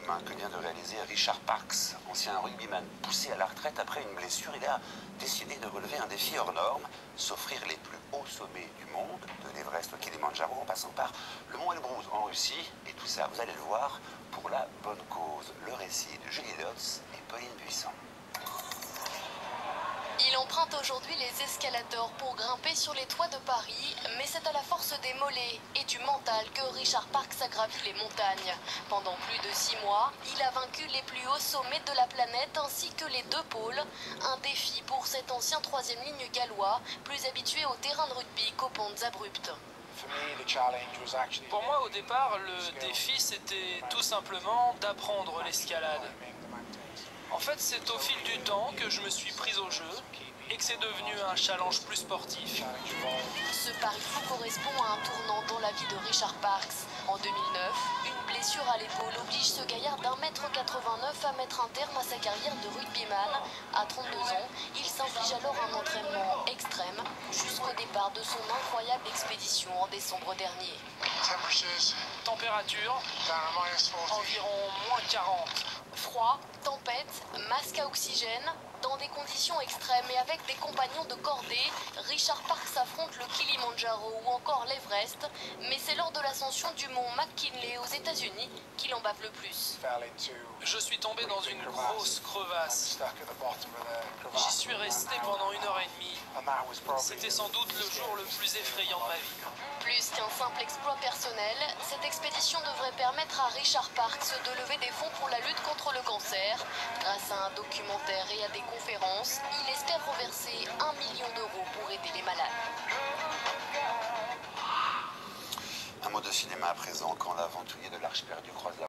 homme que vient de réaliser Richard Parkes, ancien rugbyman poussé à la retraite après une blessure. Il a décidé de relever un défi hors norme, s'offrir les plus hauts sommets du monde, de l'Everest au Kilimandjaro en passant par le mont Elbrus en Russie. Et tout ça, vous allez le voir, pour la bonne cause. Le récit de Julie Lotz et Pauline Buisson. Il emprunte aujourd'hui les escalators pour grimper sur les toits de Paris, mais c'est à la force des mollets et du mental que Richard Parkes a gravi les montagnes. Pendant plus de 6 mois, il a vaincu les plus hauts sommets de la planète ainsi que les 2 pôles. Un défi pour cet ancien 3e ligne gallois, plus habitué au terrain de rugby qu'aux pentes abruptes. Pour moi, au départ, le défi, c'était tout simplement d'apprendre l'escalade. En fait, c'est au fil du temps que je me suis prise au jeu et que c'est devenu un challenge plus sportif. Ce pari fou correspond à un tournant dans la vie de Richard Parkes. En 2009, une blessure à l'épaule oblige ce gaillard d'1,89 m à mettre un terme à sa carrière de rugbyman. À 32 ans, il s'inflige alors un entraînement extrême jusqu'au départ de son incroyable expédition en décembre dernier. Température, environ -40. Froid, tempête, masque à oxygène. Dans des conditions extrêmes et avec des compagnons de cordée, Richard Parkes affronte le Kilimandjaro ou encore l'Everest, mais c'est lors de l'ascension du mont McKinley aux États-Unis qu'il en bave le plus. Je suis tombé dans une grosse crevasse. J'y suis resté pendant 1h30. C'était sans doute le jour le plus effrayant de ma vie. Plus qu'un simple exploit personnel, cette expédition devrait permettre à Richard Parkes de lever des fonds pour la lutte contre le cancer. Grâce à un documentaire et à des conférences, il espère reverser 1 million d'euros pour aider les malades. Un mot de cinéma à présent, quand l'aventurier de l'Arche perdue croise la